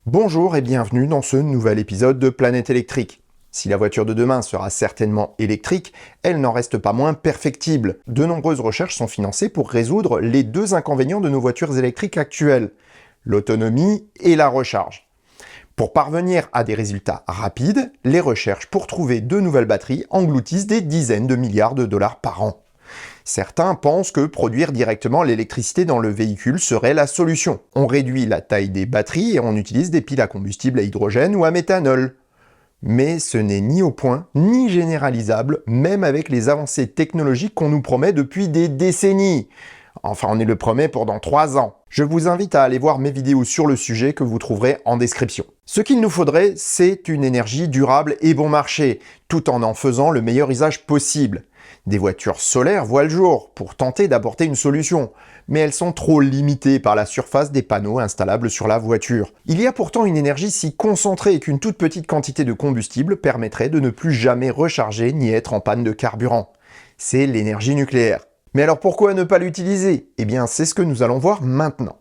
Bonjour et bienvenue dans ce nouvel épisode de Planète électrique. Si la voiture de demain sera certainement électrique, elle n'en reste pas moins perfectible. De nombreuses recherches sont financées pour résoudre les deux inconvénients de nos voitures électriques actuelles, l'autonomie et la recharge. Pour parvenir à des résultats rapides, les recherches pour trouver de nouvelles batteries engloutissent des dizaines de milliards de dollars par an. Certains pensent que produire directement l'électricité dans le véhicule serait la solution. On réduit la taille des batteries et on utilise des piles à combustible à hydrogène ou à méthanol. Mais ce n'est ni au point, ni généralisable, même avec les avancées technologiques qu'on nous promet depuis des décennies. Enfin, on est le promet pour dans 3 ans. Je vous invite à aller voir mes vidéos sur le sujet que vous trouverez en description. Ce qu'il nous faudrait, c'est une énergie durable et bon marché, tout en faisant le meilleur usage possible. Des voitures solaires voient le jour pour tenter d'apporter une solution, mais elles sont trop limitées par la surface des panneaux installables sur la voiture. Il y a pourtant une énergie si concentrée qu'une toute petite quantité de combustible permettrait de ne plus jamais recharger ni être en panne de carburant. C'est l'énergie nucléaire. Mais alors pourquoi ne pas l'utiliser? Eh bien, c'est ce que nous allons voir maintenant.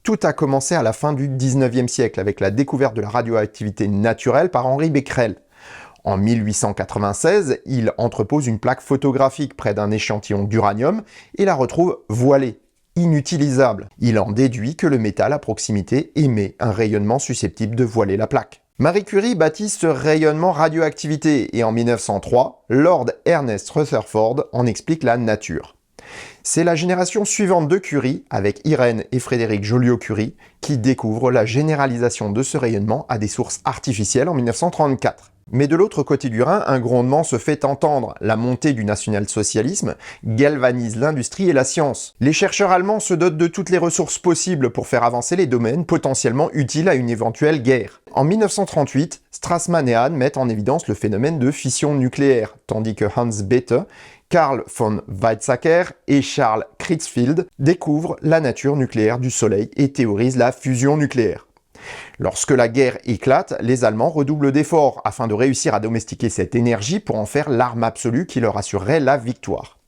Tout a commencé à la fin du 19e siècle avec la découverte de la radioactivité naturelle par Henri Becquerel. En 1896, il entrepose une plaque photographique près d'un échantillon d'uranium et la retrouve voilée, inutilisable. Il en déduit que le métal à proximité émet un rayonnement susceptible de voiler la plaque. Marie Curie baptise ce rayonnement radioactivité et en 1903, Lord Ernest Rutherford en explique la nature. C'est la génération suivante de Curie, avec Irène et Frédéric Joliot-Curie, qui découvrent la généralisation de ce rayonnement à des sources artificielles en 1934. Mais de l'autre côté du Rhin, un grondement se fait entendre. La montée du national-socialisme galvanise l'industrie et la science. Les chercheurs allemands se dotent de toutes les ressources possibles pour faire avancer les domaines potentiellement utiles à une éventuelle guerre. En 1938, Strassmann et Hahn mettent en évidence le phénomène de fission nucléaire, tandis que Hans Bethe, Carl von Weizsäcker et Charles Creutzfeldt découvrent la nature nucléaire du Soleil et théorisent la fusion nucléaire. Lorsque la guerre éclate, les Allemands redoublent d'efforts afin de réussir à domestiquer cette énergie pour en faire l'arme absolue qui leur assurerait la victoire.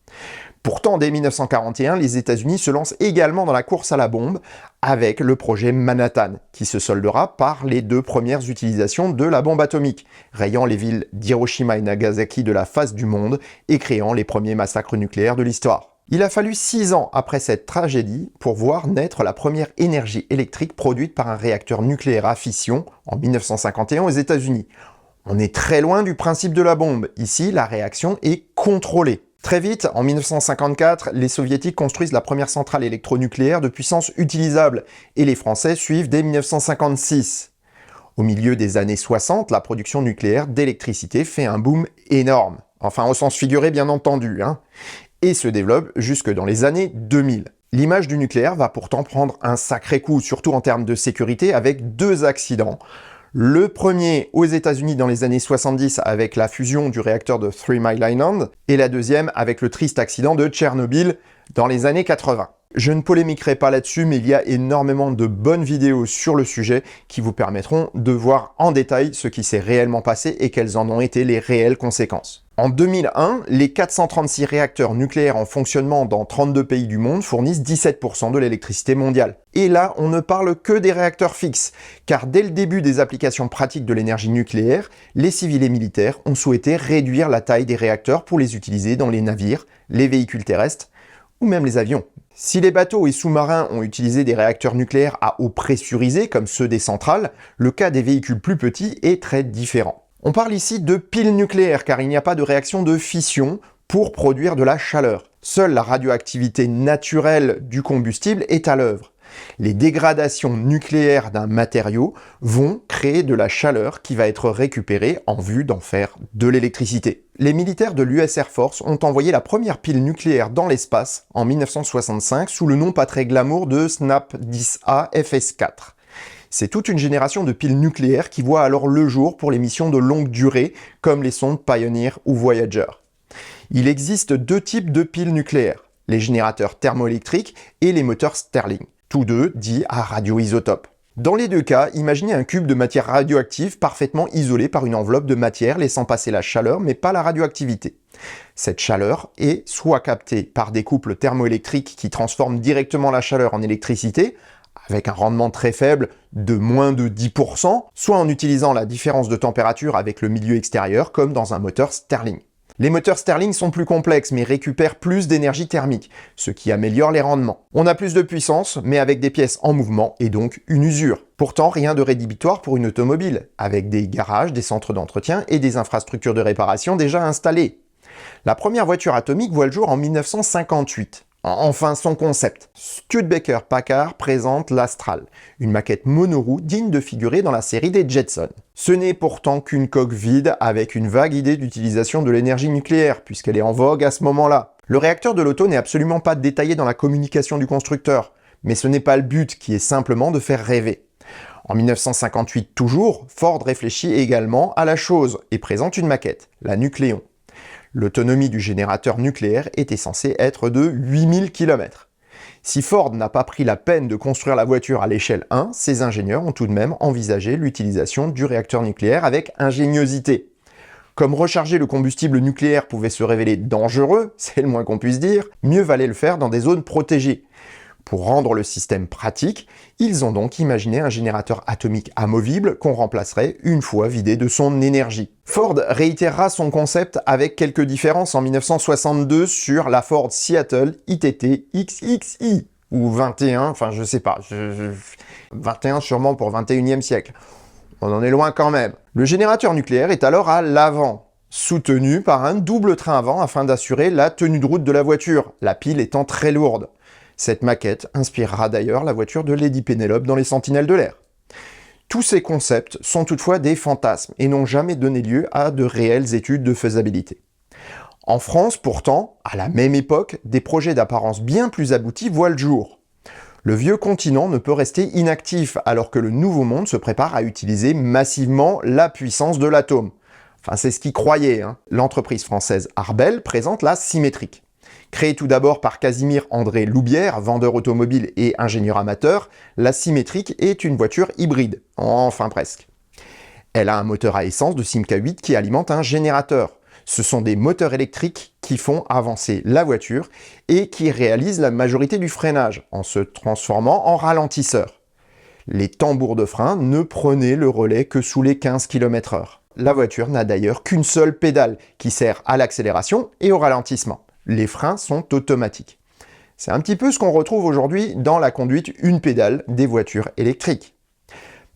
Pourtant, dès 1941, les États-Unis se lancent également dans la course à la bombe avec le projet Manhattan, qui se soldera par les 2 premières utilisations de la bombe atomique, rayant les villes d'Hiroshima et Nagasaki de la face du monde et créant les premiers massacres nucléaires de l'histoire. Il a fallu 6 ans après cette tragédie pour voir naître la première énergie électrique produite par un réacteur nucléaire à fission en 1951 aux États-Unis. On est très loin du principe de la bombe. Ici, la réaction est contrôlée. Très vite, en 1954, les Soviétiques construisent la première centrale électronucléaire de puissance utilisable et les Français suivent dès 1956. Au milieu des années 60, la production nucléaire d'électricité fait un boom énorme. Enfin, au sens figuré, bien entendu, et se développe jusque dans les années 2000. L'image du nucléaire va pourtant prendre un sacré coup, surtout en termes de sécurité, avec 2 accidents. Le premier aux États-Unis dans les années 70 avec la fusion du réacteur de Three Mile Island, et la deuxième avec le triste accident de Tchernobyl dans les années 80. Je ne polémiquerai pas là-dessus, mais il y a énormément de bonnes vidéos sur le sujet qui vous permettront de voir en détail ce qui s'est réellement passé et quelles en ont été les réelles conséquences. En 2001, les 436 réacteurs nucléaires en fonctionnement dans 32 pays du monde fournissent 17% de l'électricité mondiale. Et là, on ne parle que des réacteurs fixes, car dès le début des applications pratiques de l'énergie nucléaire, les civils et militaires ont souhaité réduire la taille des réacteurs pour les utiliser dans les navires, les véhicules terrestres ou même les avions. Si les bateaux et sous-marins ont utilisé des réacteurs nucléaires à eau pressurisée comme ceux des centrales, le cas des véhicules plus petits est très différent. On parle ici de piles nucléaires car il n'y a pas de réaction de fission pour produire de la chaleur. Seule la radioactivité naturelle du combustible est à l'œuvre. Les dégradations nucléaires d'un matériau vont créer de la chaleur qui va être récupérée en vue d'en faire de l'électricité. Les militaires de l'US Air Force ont envoyé la première pile nucléaire dans l'espace en 1965 sous le nom pas très glamour de Snap 10A FS4. C'est toute une génération de piles nucléaires qui voient alors le jour pour les missions de longue durée comme les sondes Pioneer ou Voyager. Il existe deux types de piles nucléaires, les générateurs thermoélectriques et les moteurs Stirling, tous deux dits à radioisotopes. Dans les deux cas, imaginez un cube de matière radioactive parfaitement isolé par une enveloppe de matière laissant passer la chaleur mais pas la radioactivité. Cette chaleur est soit captée par des couples thermoélectriques qui transforment directement la chaleur en électricité, avec un rendement très faible de moins de 10%, soit en utilisant la différence de température avec le milieu extérieur comme dans un moteur Stirling. Les moteurs Stirling sont plus complexes mais récupèrent plus d'énergie thermique, ce qui améliore les rendements. On a plus de puissance mais avec des pièces en mouvement et donc une usure. Pourtant rien de rédhibitoire pour une automobile, avec des garages, des centres d'entretien et des infrastructures de réparation déjà installées. La première voiture atomique voit le jour en 1958. Enfin son concept. Studebaker-Packard présente l'Astral, une maquette monoroue digne de figurer dans la série des Jetsons. Ce n'est pourtant qu'une coque vide avec une vague idée d'utilisation de l'énergie nucléaire, puisqu'elle est en vogue à ce moment-là. Le réacteur de l'auto n'est absolument pas détaillé dans la communication du constructeur, mais ce n'est pas le but qui est simplement de faire rêver. En 1958 toujours, Ford réfléchit également à la chose et présente une maquette, la Nucléon. L'autonomie du générateur nucléaire était censée être de 8000 km. Si Ford n'a pas pris la peine de construire la voiture à l'échelle 1, ses ingénieurs ont tout de même envisagé l'utilisation du réacteur nucléaire avec ingéniosité. Comme recharger le combustible nucléaire pouvait se révéler dangereux, c'est le moins qu'on puisse dire, mieux valait le faire dans des zones protégées. Pour rendre le système pratique, ils ont donc imaginé un générateur atomique amovible qu'on remplacerait une fois vidé de son énergie. Ford réitérera son concept avec quelques différences en 1962 sur la Ford Seattle ITT XXI, ou 21, enfin je sais pas, 21 sûrement pour 21e siècle. On en est loin quand même. Le générateur nucléaire est alors à l'avant, soutenu par un double train avant afin d'assurer la tenue de route de la voiture, la pile étant très lourde. Cette maquette inspirera d'ailleurs la voiture de Lady Penelope dans les Sentinelles de l'air. Tous ces concepts sont toutefois des fantasmes et n'ont jamais donné lieu à de réelles études de faisabilité. En France, pourtant, à la même époque, des projets d'apparence bien plus aboutis voient le jour. Le vieux continent ne peut rester inactif alors que le nouveau monde se prépare à utiliser massivement la puissance de l'atome. Enfin, c'est ce qu'ils croyaient, hein. L'entreprise française Arbel présente la symétrique. Créée tout d'abord par Casimir André Loubière, vendeur automobile et ingénieur amateur, la symétrique est une voiture hybride. Enfin presque. Elle a un moteur à essence de Simca 8 qui alimente un générateur. Ce sont des moteurs électriques qui font avancer la voiture et qui réalisent la majorité du freinage en se transformant en ralentisseur. Les tambours de frein ne prenaient le relais que sous les 15 km/h. La voiture n'a d'ailleurs qu'une seule pédale qui sert à l'accélération et au ralentissement. Les freins sont automatiques. C'est un petit peu ce qu'on retrouve aujourd'hui dans la conduite une pédale des voitures électriques.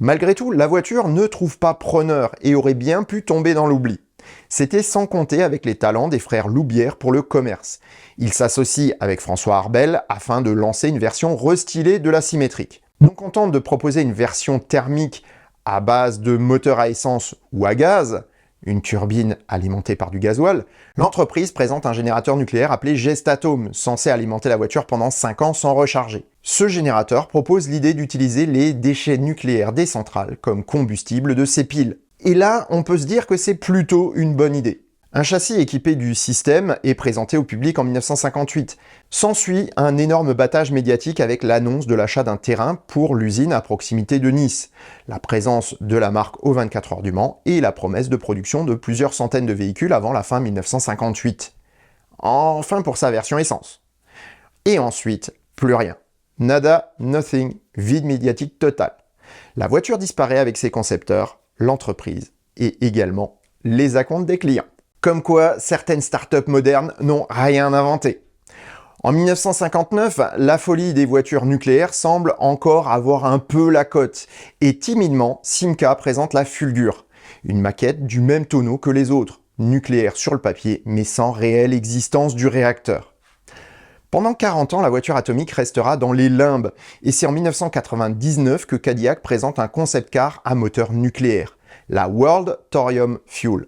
Malgré tout, la voiture ne trouve pas preneur et aurait bien pu tomber dans l'oubli. C'était sans compter avec les talents des frères Loubière pour le commerce. Ils s'associent avec François Arbel afin de lancer une version restylée de la symétrique. Non contente de proposer une version thermique à base de moteur à essence ou à gaz, une turbine alimentée par du gasoil, l'entreprise présente un générateur nucléaire appelé Gestatome, censé alimenter la voiture pendant 5 ans sans recharger. Ce générateur propose l'idée d'utiliser les déchets nucléaires des centrales comme combustible de ces piles. Et là, on peut se dire que c'est plutôt une bonne idée. Un châssis équipé du système est présenté au public en 1958. S'ensuit un énorme battage médiatique avec l'annonce de l'achat d'un terrain pour l'usine à proximité de Nice, la présence de la marque aux 24 heures du Mans et la promesse de production de plusieurs centaines de véhicules avant la fin 1958. Enfin pour sa version essence. Et ensuite, plus rien. Nada, nothing, vide médiatique total. La voiture disparaît avec ses concepteurs, l'entreprise et également les acomptes des clients. Comme quoi, certaines startups modernes n'ont rien inventé. En 1959, la folie des voitures nucléaires semble encore avoir un peu la cote, et timidement, Simca présente la Fulgur, une maquette du même tonneau que les autres, nucléaire sur le papier, mais sans réelle existence du réacteur. Pendant 40 ans, la voiture atomique restera dans les limbes, et c'est en 1999 que Cadillac présente un concept car à moteur nucléaire, la World Thorium Fuel.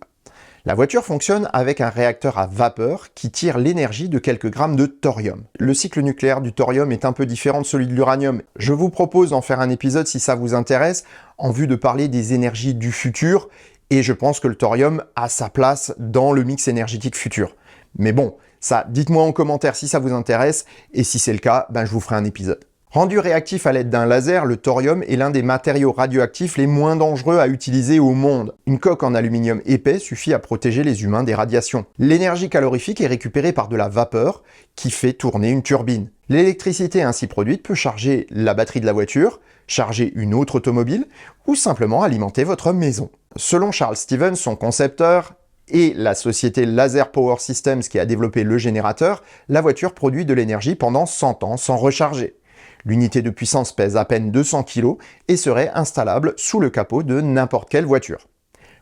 La voiture fonctionne avec un réacteur à vapeur qui tire l'énergie de quelques grammes de thorium. Le cycle nucléaire du thorium est un peu différent de celui de l'uranium. Je vous propose d'en faire un épisode si ça vous intéresse, en vue de parler des énergies du futur, et je pense que le thorium a sa place dans le mix énergétique futur. Mais bon, ça, dites-moi en commentaire si ça vous intéresse, et si c'est le cas, je vous ferai un épisode. Rendu réactif à l'aide d'un laser, le thorium est l'un des matériaux radioactifs les moins dangereux à utiliser au monde. Une coque en aluminium épais suffit à protéger les humains des radiations. L'énergie calorifique est récupérée par de la vapeur qui fait tourner une turbine. L'électricité ainsi produite peut charger la batterie de la voiture, charger une autre automobile ou simplement alimenter votre maison. Selon Charles Stevens, son concepteur, et la société Laser Power Systems qui a développé le générateur, la voiture produit de l'énergie pendant 100 ans sans recharger. L'unité de puissance pèse à peine 200 kg et serait installable sous le capot de n'importe quelle voiture.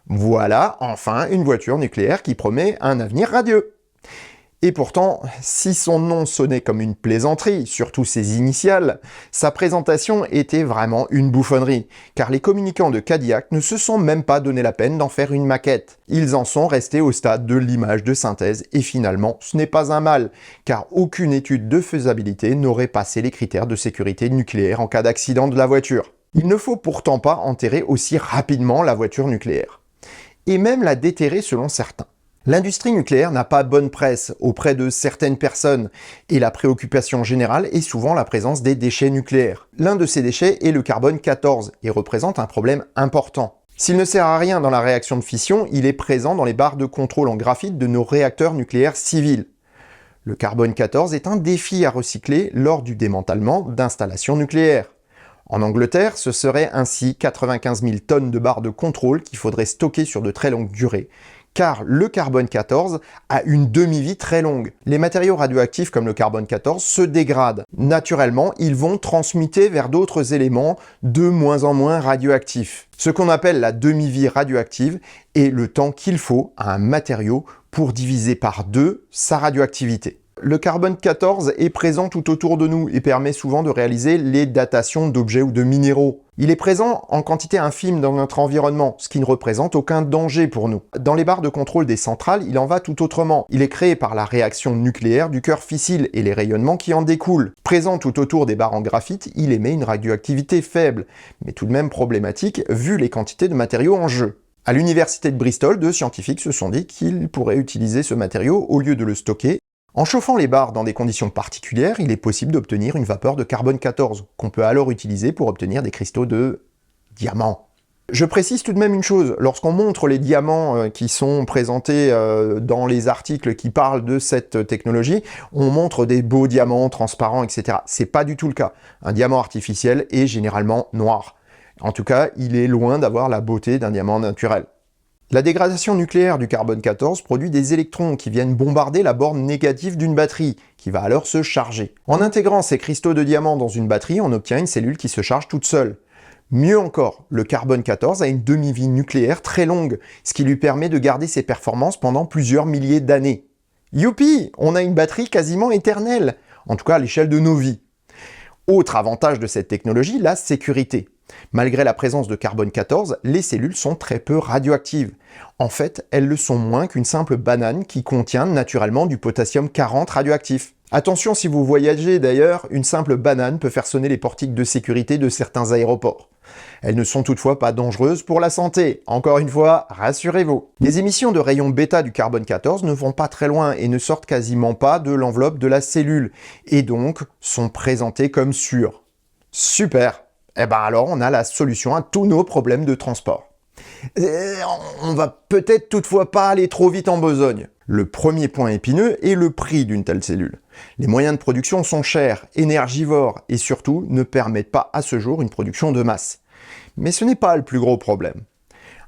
Voilà enfin une voiture nucléaire qui promet un avenir radieux. Et pourtant, si son nom sonnait comme une plaisanterie, surtout ses initiales, sa présentation était vraiment une bouffonnerie, car les communicants de Cadillac ne se sont même pas donné la peine d'en faire une maquette. Ils en sont restés au stade de l'image de synthèse, et finalement, ce n'est pas un mal, car aucune étude de faisabilité n'aurait passé les critères de sécurité nucléaire en cas d'accident de la voiture. Il ne faut pourtant pas enterrer aussi rapidement la voiture nucléaire, et même la déterrer selon certains. L'industrie nucléaire n'a pas bonne presse auprès de certaines personnes et la préoccupation générale est souvent la présence des déchets nucléaires. L'un de ces déchets est le carbone 14 et représente un problème important. S'il ne sert à rien dans la réaction de fission, il est présent dans les barres de contrôle en graphite de nos réacteurs nucléaires civils. Le carbone 14 est un défi à recycler lors du démantèlement d'installations nucléaires. En Angleterre, ce serait ainsi 95 000 tonnes de barres de contrôle qu'il faudrait stocker sur de très longues durées, car le carbone 14 a une demi-vie très longue. Les matériaux radioactifs comme le carbone 14 se dégradent. Naturellement, ils vont transmuter vers d'autres éléments de moins en moins radioactifs. Ce qu'on appelle la demi-vie radioactive est le temps qu'il faut à un matériau pour diviser par 2 sa radioactivité. Le carbone 14 est présent tout autour de nous et permet souvent de réaliser les datations d'objets ou de minéraux. Il est présent en quantité infime dans notre environnement, ce qui ne représente aucun danger pour nous. Dans les barres de contrôle des centrales, il en va tout autrement. Il est créé par la réaction nucléaire du cœur fissile et les rayonnements qui en découlent. Présent tout autour des barres en graphite, il émet une radioactivité faible, mais tout de même problématique vu les quantités de matériaux en jeu. À l'université de Bristol, 2 scientifiques se sont dit qu'ils pourraient utiliser ce matériau au lieu de le stocker. En chauffant les barres dans des conditions particulières, il est possible d'obtenir une vapeur de carbone 14, qu'on peut alors utiliser pour obtenir des cristaux de diamants. Je précise tout de même une chose, lorsqu'on montre les diamants qui sont présentés dans les articles qui parlent de cette technologie, on montre des beaux diamants transparents, etc. C'est pas du tout le cas. Un diamant artificiel est généralement noir. En tout cas, il est loin d'avoir la beauté d'un diamant naturel. La dégradation nucléaire du carbone 14 produit des électrons qui viennent bombarder la borne négative d'une batterie, qui va alors se charger. En intégrant ces cristaux de diamant dans une batterie, on obtient une cellule qui se charge toute seule. Mieux encore, le carbone 14 a une demi-vie nucléaire très longue, ce qui lui permet de garder ses performances pendant plusieurs milliers d'années. Youpi! On a une batterie quasiment éternelle, en tout cas à l'échelle de nos vies. Autre avantage de cette technologie, la sécurité. Malgré la présence de carbone 14, les cellules sont très peu radioactives. En fait, elles le sont moins qu'une simple banane qui contient naturellement du potassium 40 radioactif. Attention si vous voyagez d'ailleurs, une simple banane peut faire sonner les portiques de sécurité de certains aéroports. Elles ne sont toutefois pas dangereuses pour la santé. Encore une fois, rassurez-vous. Les émissions de rayons bêta du carbone 14 ne vont pas très loin et ne sortent quasiment pas de l'enveloppe de la cellule, et donc sont présentées comme sûres. Super! Eh ben alors on a la solution à tous nos problèmes de transport. On va peut-être toutefois pas aller trop vite en besogne. Le premier point épineux est le prix d'une telle cellule. Les moyens de production sont chers, énergivores et surtout ne permettent pas à ce jour une production de masse. Mais ce n'est pas le plus gros problème.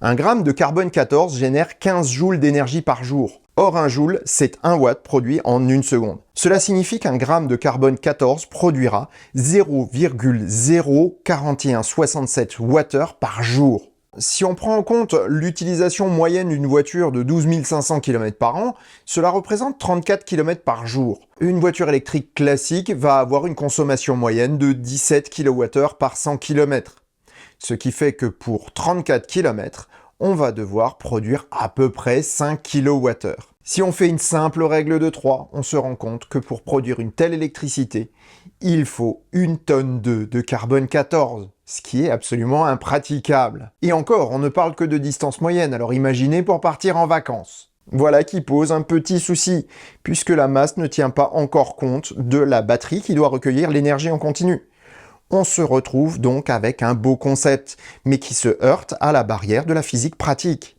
Un gramme de carbone 14 génère 15 joules d'énergie par jour. Or, un joule, c'est 1 watt produit en 1 seconde. Cela signifie qu'un gramme de carbone 14 produira 0,04167 Wh par jour. Si on prend en compte l'utilisation moyenne d'une voiture de 12 500 km par an, cela représente 34 km par jour. Une voiture électrique classique va avoir une consommation moyenne de 17 kWh par 100 km. Ce qui fait que pour 34 km, on va devoir produire à peu près 5 kWh. Si on fait une simple règle de 3, on se rend compte que pour produire une telle électricité, il faut 1 tonne de carbone 14, ce qui est absolument impraticable. Et encore, on ne parle que de distance moyenne, alors imaginez pour partir en vacances. Voilà qui pose un petit souci, puisque la masse ne tient pas encore compte de la batterie qui doit recueillir l'énergie en continu. On se retrouve donc avec un beau concept, mais qui se heurte à la barrière de la physique pratique.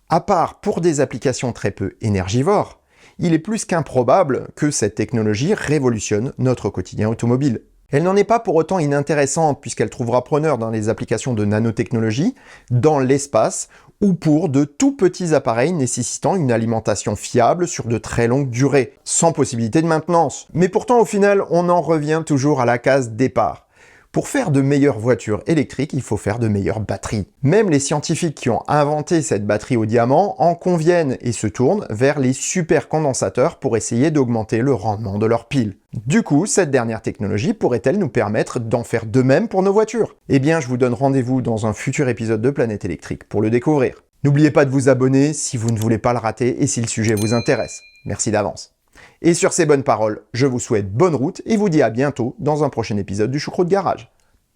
À part pour des applications très peu énergivores, il est plus qu'improbable que cette technologie révolutionne notre quotidien automobile. Elle n'en est pas pour autant inintéressante puisqu'elle trouvera preneur dans les applications de nanotechnologie, dans l'espace ou pour de tout petits appareils nécessitant une alimentation fiable sur de très longues durées, sans possibilité de maintenance. Mais pourtant au final, on en revient toujours à la case départ. Pour faire de meilleures voitures électriques, il faut faire de meilleures batteries. Même les scientifiques qui ont inventé cette batterie au diamant en conviennent et se tournent vers les supercondensateurs pour essayer d'augmenter le rendement de leurs piles. Du coup, cette dernière technologie pourrait-elle nous permettre d'en faire de même pour nos voitures? Eh bien, je vous donne rendez-vous dans un futur épisode de Planète Électrique pour le découvrir. N'oubliez pas de vous abonner si vous ne voulez pas le rater et si le sujet vous intéresse. Merci d'avance. Et sur ces bonnes paroles, je vous souhaite bonne route et vous dis à bientôt dans un prochain épisode du Choucroute Garage.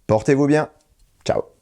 Portez-vous bien. Ciao.